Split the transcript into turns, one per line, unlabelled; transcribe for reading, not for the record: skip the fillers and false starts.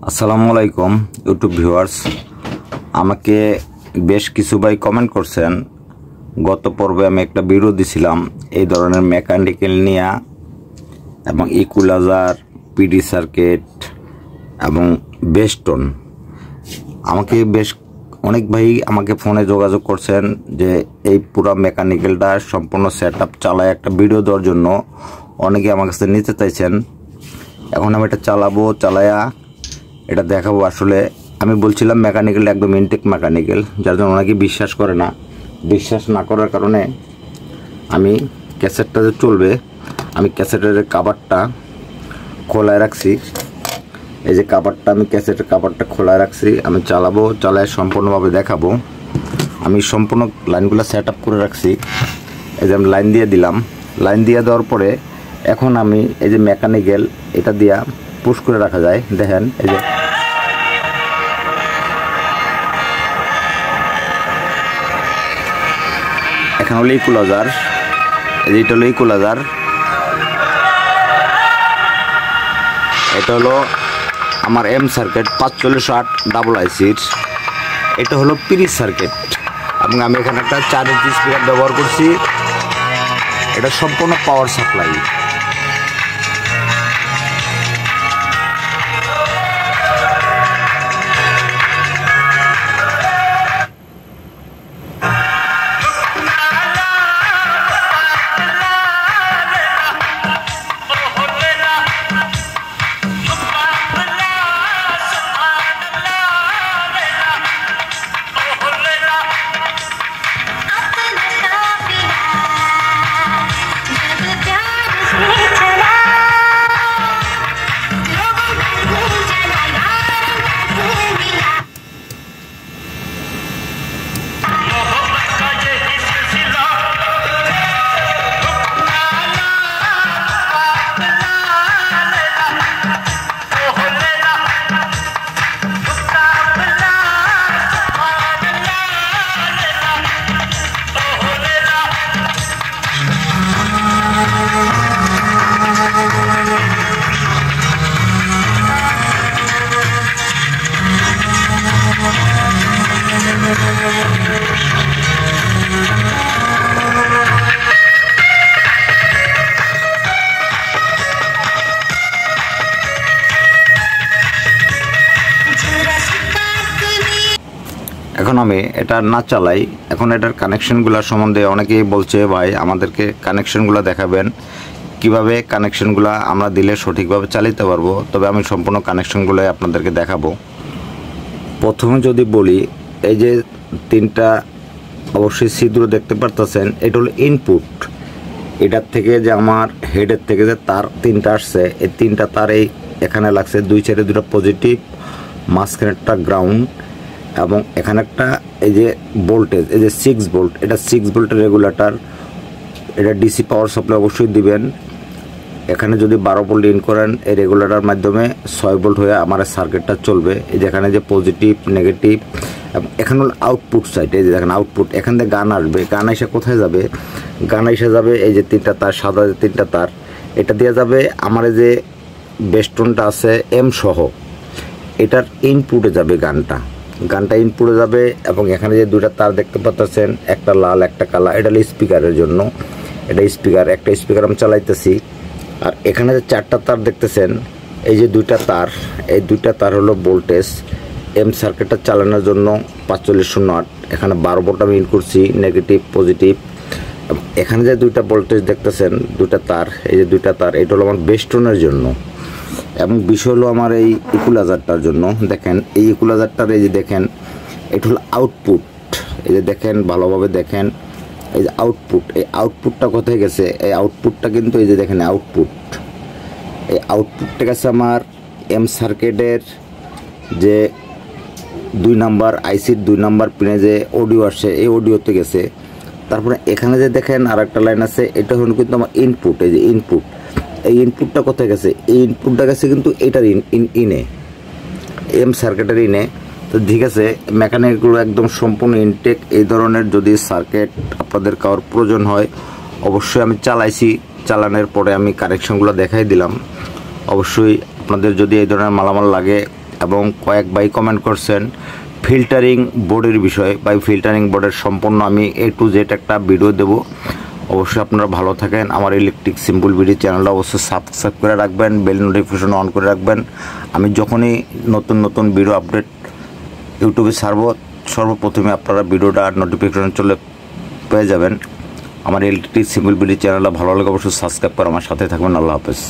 আসসালামু আলাইকুম YouTube viewers. আমাকে বেশ কিছু ভাই কমেন্ট করছেন। গত পর্বে আমি একটা ভিডিও দিছিলাম এই ধরনের মেকানিক্যাল নিয়ে এবং ইকুলাইজার, পিডি সার্কিট এবং বেস্টন। আমাকে বেশ অনেক ভাই আমাকে ফোনে যোগাযোগ করছেন যে এই পুরো মেকানিক্যালটা সম্পূর্ণ সেটআপ চালায় একটা ভিডিও দেওয়ার জন্য অনেকে আমার কাছে নিতে চাইছেন। এখন আমি এটা চালাবো, চালায়া এটা দেখাবো। আসলে আমি বলছিলাম মেকানিক্যাল একদম ইনটেক মেকানিক্যাল, যার জন্য অনেকে বিশ্বাস করে না। বিশ্বাস না করার কারণে আমি ক্যাসেটটা যে চলবে, আমি ক্যাসেটের কাভারটা খোলায় রাখছি। এই যে কাভারটা, আমি ক্যাসেটের কাভারটা খোলায় রাখছি। আমি চালাবো, চালায় সম্পূর্ণভাবে দেখাবো। আমি সম্পূর্ণ লাইনগুলো সেট আপ করে রাখছি। এই যে আমি লাইন দিয়ে দিলাম। লাইন দিয়ে দেওয়ার পরে এখন আমি এই যে মেকানিক্যাল এটা দিয়া পুশ করে রাখা যায়। দেখেন এই যে এখন হলো ইকুলাইজার, এই যে এটা হলো ইকুলাইজার, এটা হলো আমার এম সার্কিট 4508 ডাবল আইসির। এটা হলো পিডি সার্কিট এবং আমি এখানে একটা 4 ইঞ্চি স্পিকার ব্যবহার করছি। এটা সম্পূর্ণ পাওয়ার সাপ্লাই। এখন আমি এটা না চালাই। এখন এটার কানেকশনগুলো সম্বন্ধে অনেকেই বলছে ভাই আমাদেরকে কানেকশনগুলো দেখাবেন, কিভাবে কানেকশনগুলো আমরা দিলে সঠিকভাবে চালাতে পারবো। তবে আমি সম্পূর্ণ কানেকশনগুলো আপনাদেরকে দেখাবো। প্রথমে যদি বলি, এই যে তিনটা অবশ্যই ছিদ্র দেখতে পারতেছেন, এটা হলো ইনপুট। এটার থেকে যে আমার হেডের থেকে যে তার তিনটা আসছে, এই তিনটা তার এই এখানে লাগছে, দুই সাইডে দুটো পজিটিভ, মাঝখানে একটা গ্রাউন্ড এবং এখানে একটা এই যে ভোল্টেজ, এই যে 6 ভোল্ট, এটা 6 ভোল্টের রেগুলেটর। এটা ডিসি পাওয়ার সাপ্লাই অবশ্যই দিবেন। এখানে যদি 12 ভোল্ট ইন করেন, এই রেগুলেটর মাধ্যমে 6 ভোল্ট হয়ে আমার সার্কিটটা চলবে। এই যেখানে যে পজিটিভ, নেগেটিভ এবং এখানে হলো আউটপুট সাইড। এই যে দেখেন আউটপুট, এখান থেকে গান আসবে। গান এসে কোথায় যাবে? গান এসে যাবে এই যে তিনটা তার, সাদা যে তিনটা তার, এটা দিয়ে যাবে আমার এই যে বেস্টনটা আছে এম সহ, এটার ইনপুটে যাবে গানটা ইনপুটে যাবে। এবং এখানে যে দুইটা তার দেখতে পাচ্ছেন, একটা লাল একটা কালা, এটা হলো স্পিকারের জন্য। এটা স্পিকার, একটা স্পিকার আমি চালাইতেছি। আর এখানে যে 4টা তার দেখতেছেন, এই যে দুইটা তার, এই দুইটা তার হলো ভোল্টেজ এম সার্কিটটা চালানোর জন্য 4508। এখানে 12 ভোল্ট আমি ইন করছি, নেগেটিভ পজিটিভ। এখানে যে দুইটা ভোল্টেজ দেখতেছেন, দুইটা তার, এই যে দুইটা তার, এটা হলো আমার বেস্টনের জন্য। এবং বিষয় হলো আমার এই ইকুলাইজারটার জন্য। দেখেন এই ইকুলাইজারটার, এই যে দেখেন এটা হলো আউটপুট। এই যে দেখেন ভালোভাবে দেখেন, এই যে আউটপুট, এই আউটপুটটা কোথায় গেছে? এই আউটপুটটা কিন্তু এই যে দেখেন আউটপুট, এই আউটপুটটা গেছে আমার এম সার্কিটের যে 2 নাম্বার আইসির 2 নাম্বার পিনে যে অডিও আসে, এই অডিওতে গেছে। তারপরে এখানে যে দেখেন আর একটা লাইন আছে, এটা হলো কিন্তু আমার ইনপুট। এই যে ইনপুট, এই ইনপুটটা কোথায় গেছে? এই ইনপুটটা গেছে কিন্তু এটার ইনে, এম সার্কিটের ইনে। তো ঠিক আছে, মেকানিকগুলো একদম সম্পূর্ণ ইনটেক। এই ধরনের যদি সার্কিট আপনাদের কারোর প্রয়োজন হয়, অবশ্যই আমি চালাইছি, চালানোর পরে আমি কানেকশনগুলো দেখাই দিলাম। অবশ্যই আপনাদের যদি এই ধরনের মালামাল লাগে, এবং কয়েক ভাই কমেন্ট করছেন ফিল্টারিং বোর্ডের বিষয়ে, বা ফিল্টারিং বোর্ডের সম্পূর্ণ আমি A to Z একটা ভিডিও দেব। অবশ্যই আপনারা ভালো থাকেন। আমার ইলেকট্রিক সিম্পল ভিডিও চ্যানেলটা অবশ্যই সাবস্ক্রাইব করে রাখবেন, বেল নোটিফিকেশন অন করে রাখবেন। আমি যখনই নতুন নতুন ভিডিও আপডেট ইউটিউবে ছাড়ব, সর্বপ্রথমে আপনারা ভিডিওটা নোটিফিকেশন চলে পেয়ে যাবেন। আমার ইলেকট্রিক সিম্পল ভিডিও চ্যানেলটা ভালো লাগে অবশ্যই সাবস্ক্রাইব করে আমার সাথে থাকবেন। আল্লাহ হাফেজ।